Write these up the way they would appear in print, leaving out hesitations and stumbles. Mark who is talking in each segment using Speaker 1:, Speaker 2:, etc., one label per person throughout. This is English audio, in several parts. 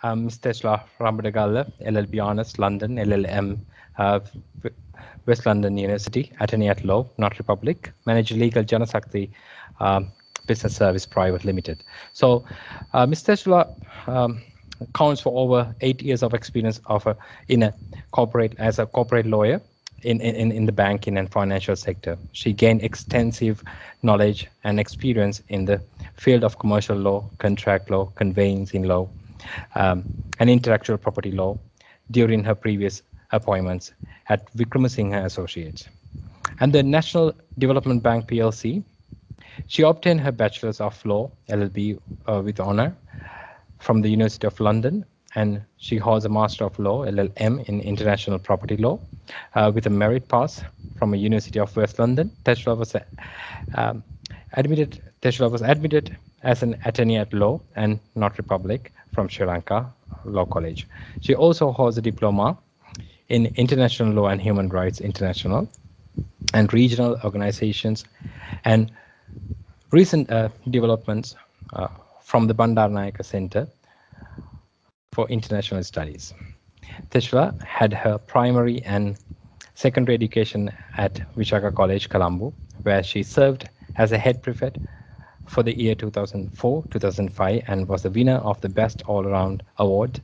Speaker 1: I'm Mr. Rambadagala, LLB Honors, London, LLM, uh, West London University, Attorney at Law, Not Republic, Manager Legal Janasakti Business Service Private Limited. So, Mr. Shula counts for over 8 years of experience in a corporate as a corporate lawyer in the banking and financial sector. She gained extensive knowledge and experience in the field of commercial law, contract law, conveyancing law, and intellectual property law during her previous appointments at Vikramasinghe Associates. And the National Development Bank PLC, she obtained her Bachelor's of Law, LLB, with honor from the University of London, and she holds a Master of Law, LLM, in International Property Law with a merit pass from the University of West London. Teshla was admitted as an attorney at law and not republic from Sri Lanka Law College. She also holds a diploma in International Law and Human Rights International and regional organizations and recent developments from the Bandaranaike Center for International Studies. Teshla had her primary and secondary education at Vishaka College, Colombo, where she served as a head prefect for the year 2004-2005 and was the winner of the Best All-Around Award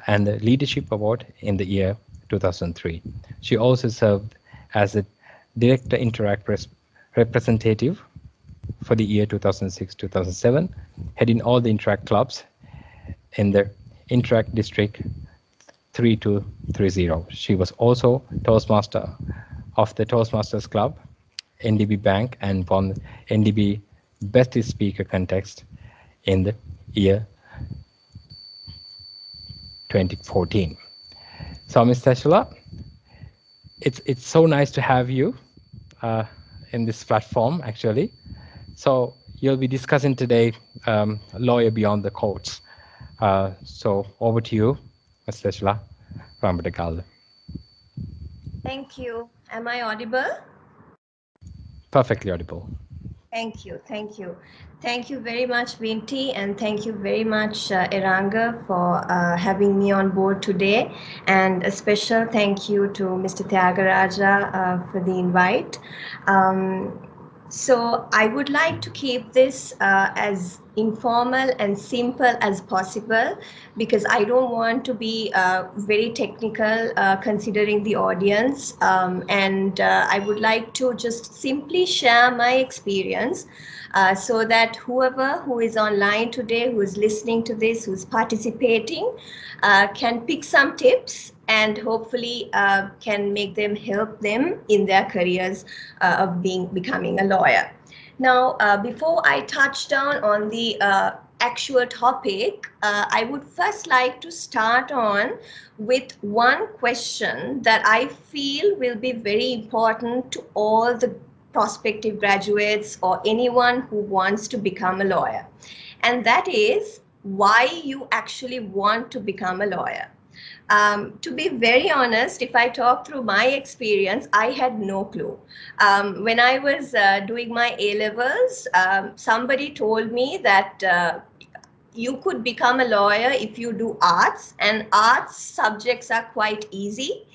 Speaker 1: and the Leadership Award in the year 2003. She also served as a Director Interact representative for the year 2006-2007, heading all the Interact clubs in the Interact District 3230. She was also Toastmaster of the Toastmasters Club, NDB Bank, and won NDB Best Speaker contest in the year 2014. So, Ms. Teshla, it's so nice to have you in this platform, actually. So you'll be discussing today Lawyer Beyond the Courts. So over to you, Ms. Teshla Rambadagala.
Speaker 2: Thank you. Am I audible?
Speaker 1: Perfectly audible.
Speaker 2: Thank you. Thank you. Thank you very much, Vinti, and thank you very much, Eranga, for having me on board today. And a special thank you to Mr. Tyagaraja for the invite. So I would like to keep this as informal and simple as possible because I don't want to be very technical considering the audience. And I would like to just simply share my experience so that whoever who is online today, who is listening to this, who's participating, can pick some tips and hopefully can make them help them in their careers of becoming a lawyer. Now, before I touch down on the actual topic, I would first like to start on with one question that I feel will be very important to all the prospective graduates or anyone who wants to become a lawyer. And that is why you actually want to become a lawyer. To be very honest, if I talk through my experience, I had no clue. When I was doing my A-levels, somebody told me that you could become a lawyer if you do arts, and arts subjects are quite easy.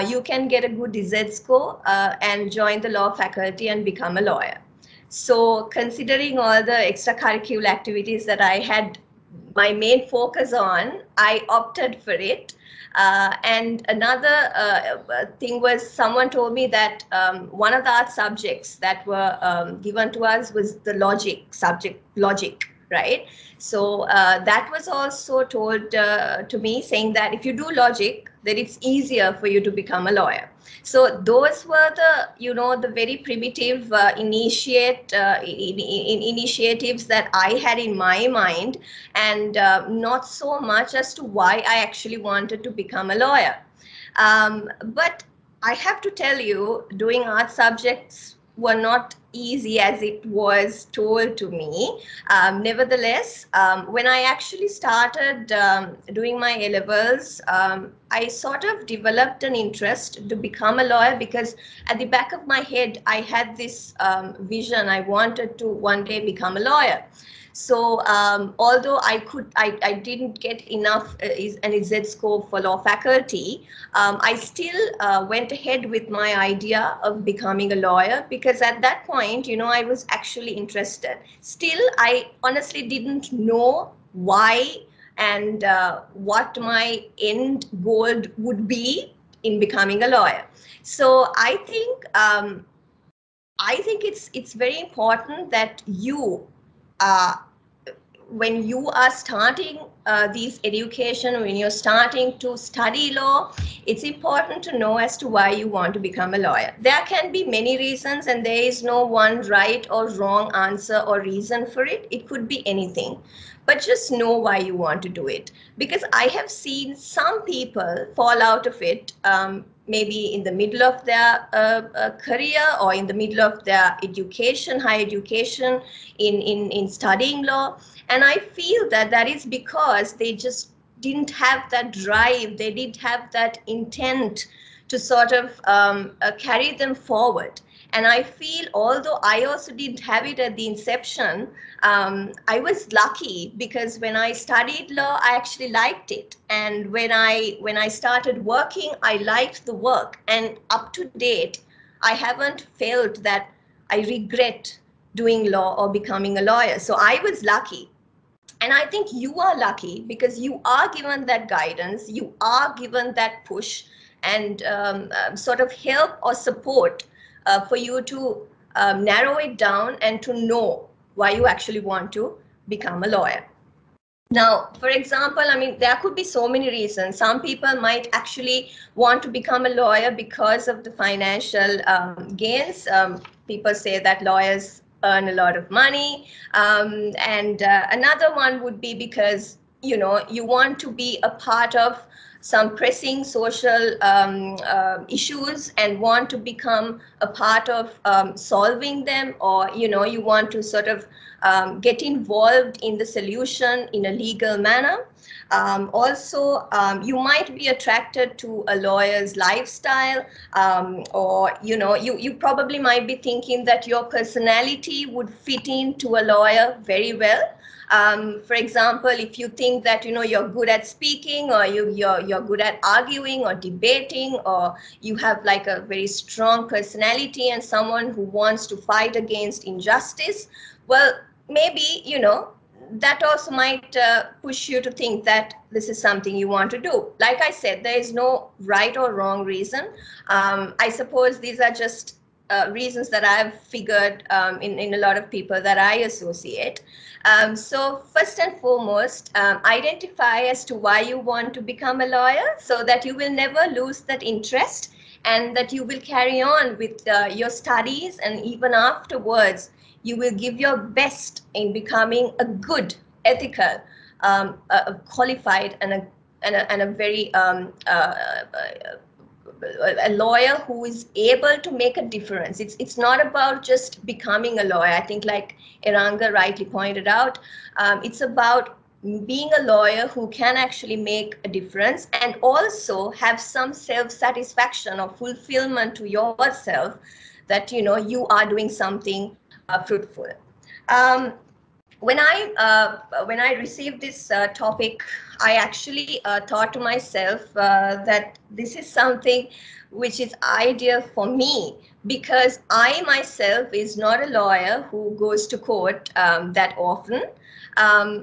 Speaker 2: You can get a good Z score and join the law faculty and become a lawyer. So considering all the extracurricular activities that I had my main focus on, I opted for it. And another thing was someone told me that one of the art subjects that were given to us was the logic subject, logic, right? So that was also told to me, saying that if you do logic, then it's easier for you to become a lawyer. So those were the, you know, the very primitive initiatives that I had in my mind, and not so much as to why I actually wanted to become a lawyer. But I have to tell you, doing art subjects were not easy as it was told to me. Nevertheless, when I actually started doing my A-levels, I sort of developed an interest to become a lawyer because at the back of my head, I had this vision. I wanted to one day become a lawyer. So although I didn't get enough an exit score for law faculty, I still went ahead with my idea of becoming a lawyer, because at that point, I was actually interested. Still, I honestly didn't know why and what my end goal would be in becoming a lawyer. So I think it's very important that you, uh, when you are starting these education, when you're starting to study law, it's important to know as to why you want to become a lawyer. There can be many reasons, and there is no one right or wrong answer or reason for it. It could be anything, but just know why you want to do it. Because I have seen some people fall out of it, maybe in the middle of their career, or in the middle of their education, higher education, in studying law. And I feel that that is because they just didn't have that drive, they didn't have that intent to sort of carry them forward. And I feel, although I also didn't have it at the inception, I was lucky, because when I studied law, I actually liked it. And when I started working, I liked the work. And up to date, I haven't felt that I regret doing law or becoming a lawyer. So I was lucky. And I think you are lucky, because you are given that guidance, you are given that push, and sort of help or support for you to narrow it down and to know why you actually want to become a lawyer. Now, for example, I mean, there could be so many reasons. Some people might actually want to become a lawyer because of the financial gains. People say that lawyers earn a lot of money. And another one would be because, you want to be a part of some pressing social issues and want to become a part of solving them, or you want to sort of get involved in the solution in a legal manner. Also, you might be attracted to a lawyer's lifestyle, or you probably might be thinking that your personality would fit into a lawyer very well. For example, if you think that you're good at speaking, or you're good at arguing or debating, or you have like a very strong personality and someone who wants to fight against injustice, well, maybe that also might push you to think that this is something you want to do. Like I said, there is no right or wrong reason. I suppose these are just reasons that I've figured in a lot of people that I associate. So first and foremost, identify as to why you want to become a lawyer, so that you will never lose that interest, and that you will carry on with your studies, and even afterwards, you will give your best in becoming a good, ethical, qualified, and a very a lawyer who is able to make a difference. It's not about just becoming a lawyer. I think, like Eranga rightly pointed out, it's about being a lawyer who can actually make a difference, and also have some self-satisfaction or fulfillment to yourself, that you are doing something fruitful. Um, when I received this topic, I actually thought to myself that this is something which is ideal for me, because I myself is not a lawyer who goes to court that often.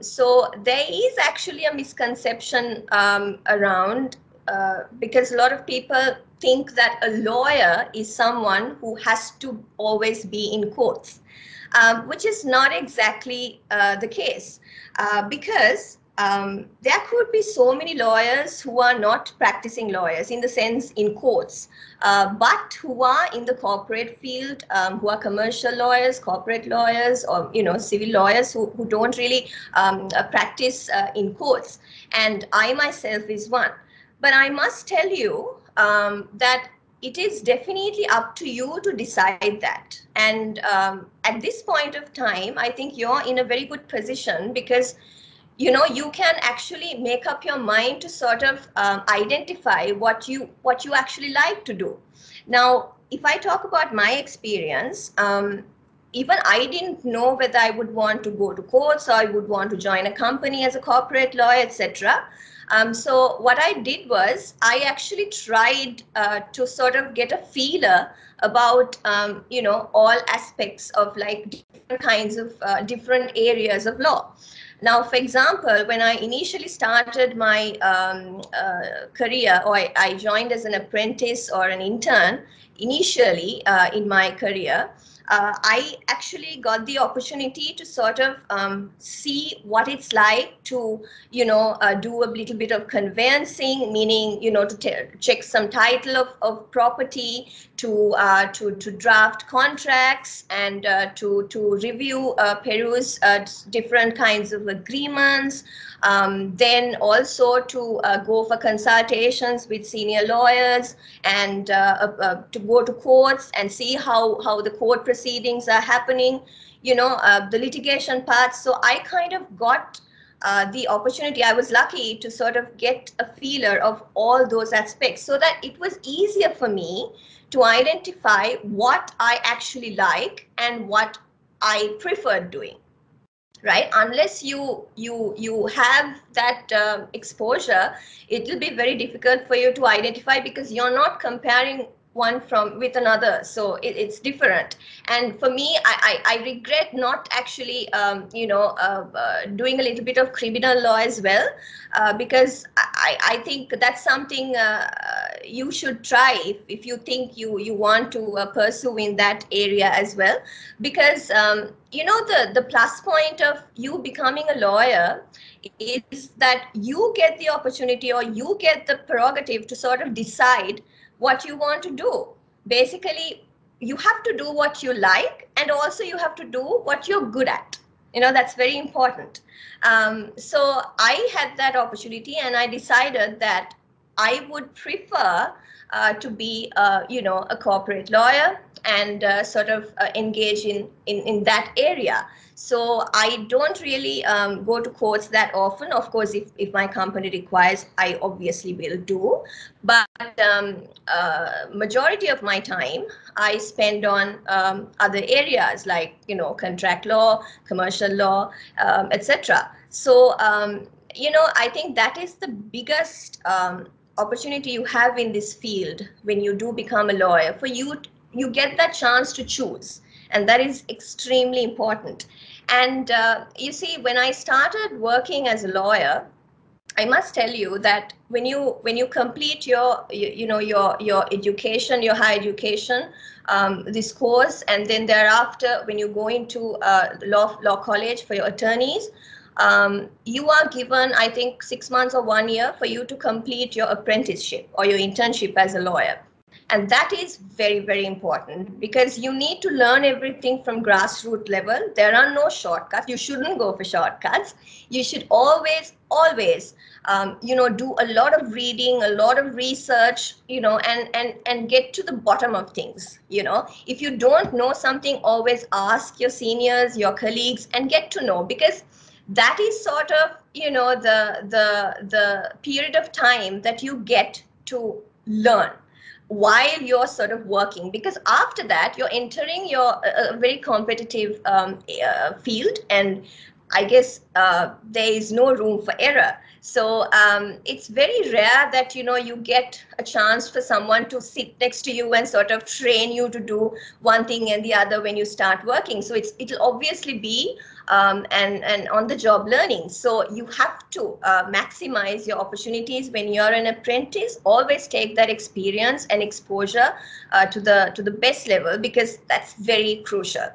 Speaker 2: So there is actually a misconception around, because a lot of people think that a lawyer is someone who has to always be in courts. Which is not exactly the case, because there could be so many lawyers who are not practicing lawyers in the sense in courts, but who are in the corporate field, who are commercial lawyers, corporate lawyers, or civil lawyers who don't really practice in courts. And I myself is one. But I must tell you that it is definitely up to you to decide that. And at this point of time, I think you're in a very good position, because you can actually make up your mind to sort of identify what you actually like to do. Now, if I talk about my experience, even I didn't know whether I would want to go to courts or I would want to join a company as a corporate lawyer, etc. So what I did was I actually tried to sort of get a feeler about all aspects of like different kinds of different areas of law. Now, for example, when I initially started my career, or I joined as an apprentice or an intern initially in my career, I actually got the opportunity to sort of see what it's like to, do a little bit of conveyancing, meaning, to check some title of property, to draft contracts, and to review, peruse different kinds of agreements. Then also to go for consultations with senior lawyers, and to go to courts and see how the court proceedings are happening, the litigation parts. So I kind of got the opportunity. I was lucky to sort of get a feeler of all those aspects, so that it was easier for me to identify what I actually like and what I preferred doing. Right? Unless you have that exposure, it will be very difficult for you to identify, because you're not comparing one with another, so it's different. And for me, I regret not actually doing a little bit of criminal law as well, because I think that's something you should try if you think you want to pursue in that area as well. Because the plus point of you becoming a lawyer is that you get the opportunity, or you get the prerogative to sort of decide what you want to do. Basically, you have to do what you like, and also you have to do what you're good at. That's very important. So I had that opportunity, and I decided that I would prefer to be, a corporate lawyer, and sort of engage in that area. So I don't really go to courts that often. Of course, if my company requires, I obviously will do. But majority of my time I spend on other areas like, contract law, commercial law, etc. So, I think that is the biggest opportunity you have in this field when you do become a lawyer. For you get that chance to choose, and that is extremely important. And you see, when I started working as a lawyer, I must tell you that when you complete your your education, your higher education, this course, and then thereafter when you go into law college for your attorneys, you are given, I think, 6 months or 1 year for you to complete your apprenticeship or your internship as a lawyer. And that is very, very important, because you need to learn everything from grassroots level. There are no shortcuts. You shouldn't go for shortcuts. You should always do a lot of reading, a lot of research, and get to the bottom of things. If you don't know something, always ask your seniors, your colleagues, and get to know, because that is sort of, the period of time that you get to learn while you're sort of working, because after that you're entering your very competitive field, and I guess there is no room for error. So it's very rare that you get a chance for someone to sit next to you and sort of train you to do one thing and the other when you start working. So it'll obviously be and on the job learning. So you have to maximize your opportunities when you're an apprentice. Always take that experience and exposure to the best level, because that's very crucial.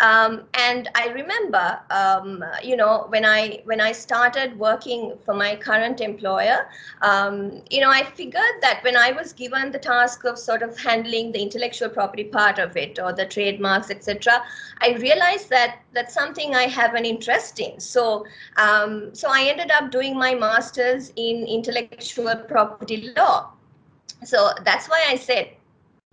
Speaker 2: And I remember, when I started working for my current employer, I figured that when I was given the task of sort of handling the intellectual property part of it, or the trademarks, etc., I realized that that's something I have an interest in. So I ended up doing my master's in intellectual property law. So that's why I said,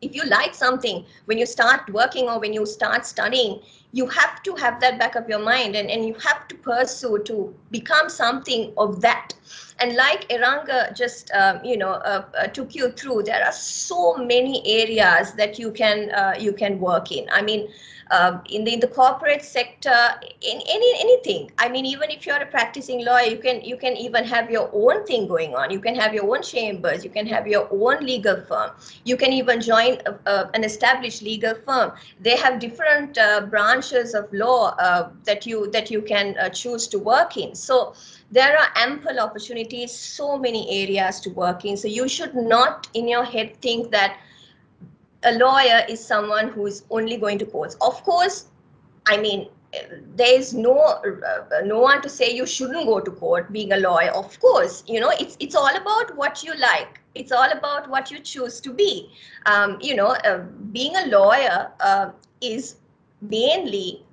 Speaker 2: if you like something, when you start working or when you start studying, you have to have that back of your mind, and you have to pursue to become something of that. And like Eranga just took you through, there are so many areas that you can work in. I mean, in the corporate sector, in anything. I mean, even if you're a practicing lawyer, you can even have your own thing going on. You can have your own chambers. You can have your own legal firm. You can even join an established legal firm. They have different branches of law that you can choose to work in. So there are ample opportunities, so many areas to work in. So you should not in your head think that a lawyer is someone who is only going to courts. Of course, I mean, there is no one to say you shouldn't go to court being a lawyer. Of course, it's all about what you like. It's all about what you choose to be. Being a lawyer is mainly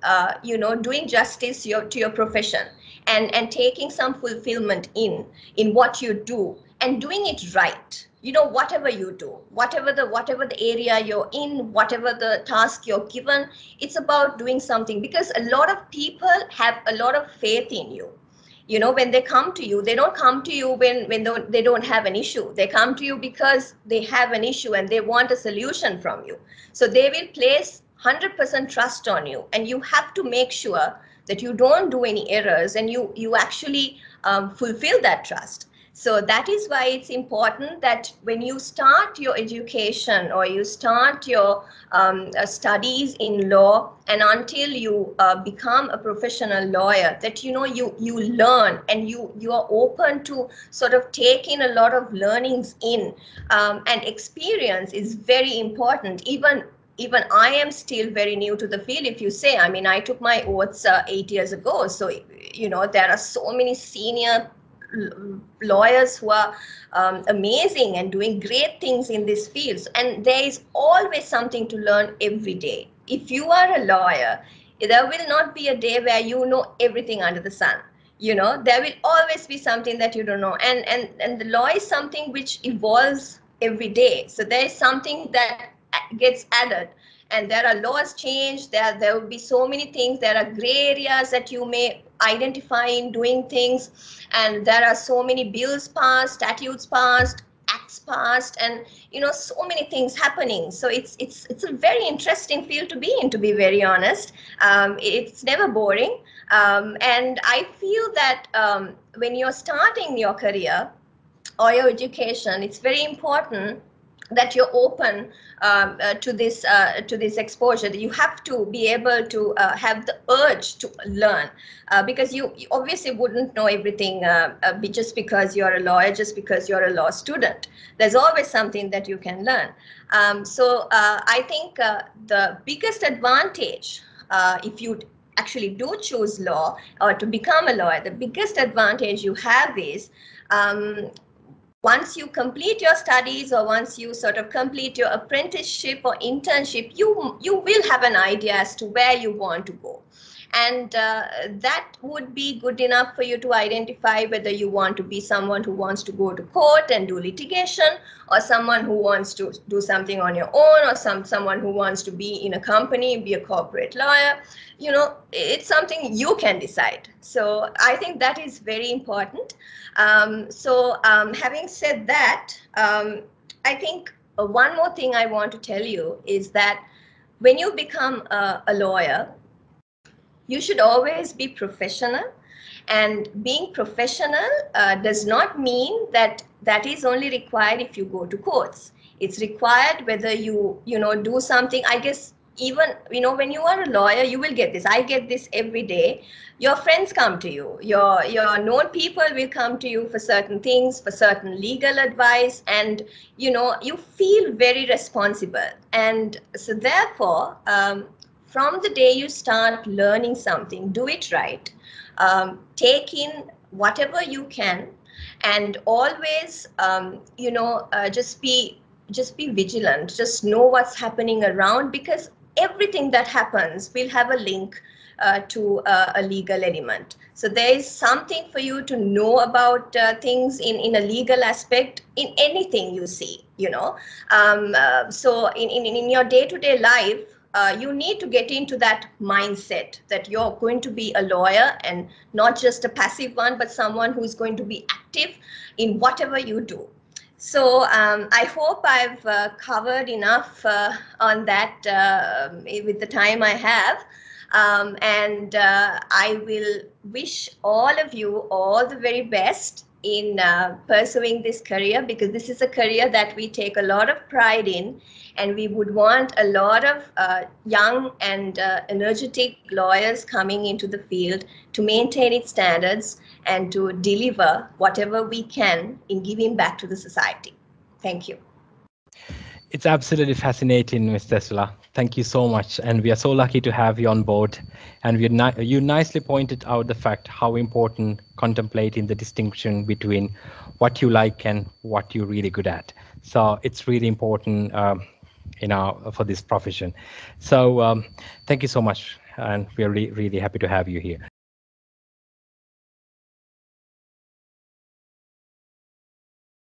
Speaker 2: doing justice to your profession and taking some fulfillment in what you do and doing it right. Whatever you do, whatever the area you're in, whatever the task you're given, it's about doing something, because a lot of people have a lot of faith in you. When they come to you, they don't come to you when they don't have an issue. They come to you because they have an issue and they want a solution from you. So they will place 100% trust on you, and you have to make sure that you don't do any errors and you actually fulfill that trust. So that is why it's important that when you start your education or you start your studies in law, and until you become a professional lawyer, that you learn and you are open to sort of take in a lot of learnings in, and experience is very important. Even I am still very new to the field. If you say, I mean, I took my oaths 8 years ago. So, there are so many senior lawyers who are amazing and doing great things in this field. And there is always something to learn every day. If you are a lawyer, there will not be a day where you know everything under the sun. There will always be something that you don't know. And the law is something which evolves every day. So there is something that gets added, and there are laws changed. There will be so many things. There are gray areas that you may identify in doing things, and there are so many bills passed, statutes passed, acts passed, and so many things happening. So it's a very interesting field to be in, to be very honest. It's never boring, and I feel that when you're starting your career or your education, it's very important that you're open to this exposure. You have to be able to have the urge to learn, because you obviously wouldn't know everything just because you're a lawyer, just because you're a law student. There's always something that you can learn. So I think the biggest advantage, if you actually do choose law or to become a lawyer, the biggest advantage you have is once you complete your studies, or once you sort of complete your apprenticeship or internship, you will have an idea as to where you want to go. And that would be good enough for you to identify whether you want to be someone who wants to go to court and do litigation, or someone who wants to do something on your own, or someone who wants to be in a company, be a corporate lawyer. It's something you can decide. So I think that is very important. Having said that, I think one more thing I want to tell you is that when you become a lawyer, you should always be professional. And being professional does not mean that is only required if you go to courts. It's required whether you do something. I guess even when you are a lawyer, you will get this. I get this every day. Your friends come to you, your known people will come to you for certain things, for certain legal advice, and you feel very responsible. And so therefore, from the day you start learning something, do it right. Take in whatever you can, and always just be vigilant. Just know what's happening around, because everything that happens will have a link to a legal element. So there is something for you to know about things in a legal aspect in anything you see. So in your day-to-day life, you need to get into that mindset that you're going to be a lawyer, and not just a passive one, but someone who's going to be active in whatever you do. So I hope I've covered enough on that with the time I have. And I will wish all of you all the very best in pursuing this career, because this is a career that we take a lot of pride in, and we would want a lot of young and energetic lawyers coming into the field to maintain its standards and to deliver whatever we can in giving back to the society. Thank you.
Speaker 1: It's absolutely fascinating, Ms. Tesla. Thank you so much. And we are so lucky to have you on board. And you nicely pointed out the fact how important contemplating the distinction between what you like and what you're really good at. So it's really important for this profession. So thank you so much. And we are really happy to have you here.